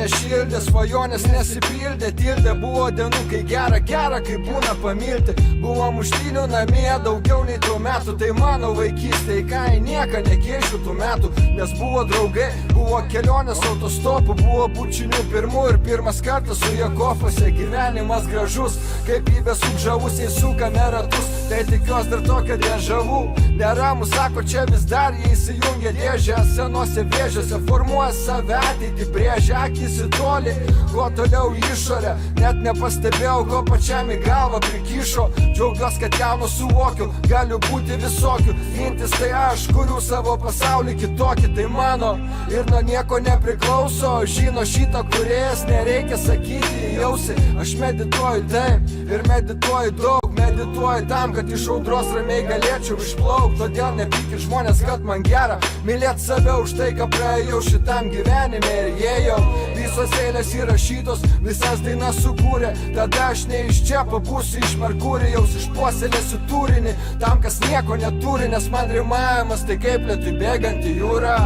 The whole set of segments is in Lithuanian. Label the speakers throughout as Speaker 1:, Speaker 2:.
Speaker 1: nešildė, svajonės nesipildė, tildė, buvo dienų, kai gera, kai būna pamilti. Buvo muštynių namie daugiau nei tų metų, tai mano vaikystė, į ką į nieką nekeičiu tų metų, nes buvo draugai, buvo kelionės autostopu, buvo bučinių pirmų ir pirmas kartas su Jakofose, gyvenimas gražus, kaip įbesuk žavusiai sukame ratus, tai tikiuos dar tokio dėžavų, neramu sako, čia vis dar jie įsijungia dėžę, senose vėžėse formuoja save ateitį, brėžia akis į tolį, kuo toliau išorę, net nepastebėjau, ko pačiam į galvą prikišo, džiaugiuos, kad jauno suvokiu, galiu būti visokių, mintis tai aš, kuriu savo pasaulį kitokį, tai mano, ir nuo nieko nepriklauso, žino šitą kūrėjas, nereikia sakyti, jausi, aš medituoju taip, ir medituoju daug, medituoju tam, kad iš audros ramiai galėčiau išplaukti, todėl nepykit žmonės, kad man gera, mylėt save už tai, ką praėjau šitam gyvenime ir jie jau visos eilės įrašytos, visas dainas sukūrė, tada aš ne iš čia pabūsiu iš Merkurijaus, išpuoselėsiu turinį, tam, kas nieko neturi, nes man rimavimas tai kaip lietui bėgant į jūrą.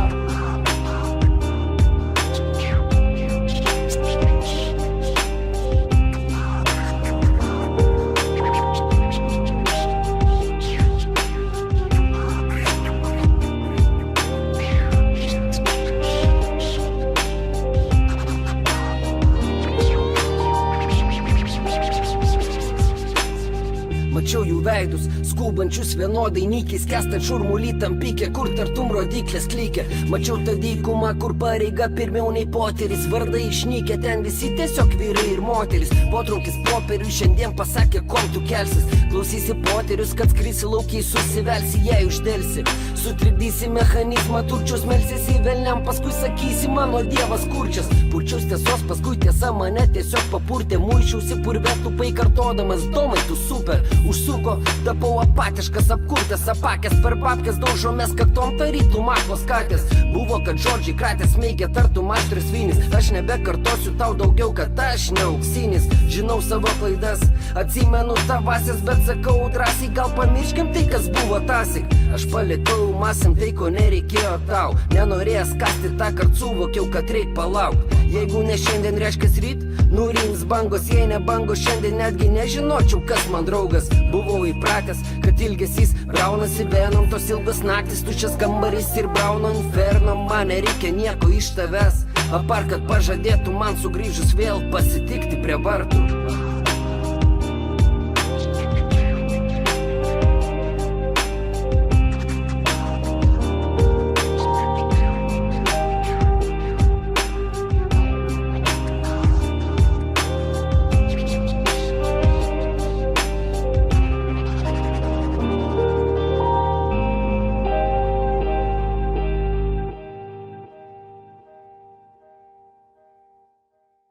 Speaker 2: Mačiau jų veidus, skubančius vienodai nykiai, skęstant šurmulį tampykė, kur tartum rodiklės klykė. Mačiau tą dykumą, kur pareiga pirmiau nei poteris, vardai išnykę, ten visi tiesiog vyrai ir moteris. Potraukis popieriui šiandien pasakė, kom tu kelsis, klausysi poterius, kad skrisi laukiai, susivelsi, jei uždelsi. Sutrikdysi mechanizmą, turčius melsis į velniam, paskui sakysi, mano dievas kurčias. Purčiaus tiesos, paskui tiesa mane tiesiog papurtė, muišiausi purvetų paikartodamas, domai tu super. Užsuko, tapau apatiškas, apkurtas, apakęs, per babkės daužomės kaktom tarytų maklos katės. Buvo, kad žodžiai kratės meigė tartum aštrius vynis, aš nebekartosiu tau daugiau, kad aš ne auksinis. Žinau savo klaidas, atsimenu tavasias, bet sakau drąsiai, gal pamirškim tai, kas buvo tasik. Aš palikau masėm tai, ko nereikėjo tau, nenorėjęs kasti tą kart suvokiau, kad reik palauk. Jeigu ne šiandien reiškias ryt, nurims bangos, jei ne bangos šiandien netgi nežinočiau, kas man draugas. Buvau įpratęs, kad ilgesys braunasi venom, tos ilgas naktis, tuščias kambarys ir brauno inferno, man nereikia nieko iš tavęs, apart kad pažadėtų man sugrįžus vėl pasitikti prie vartų.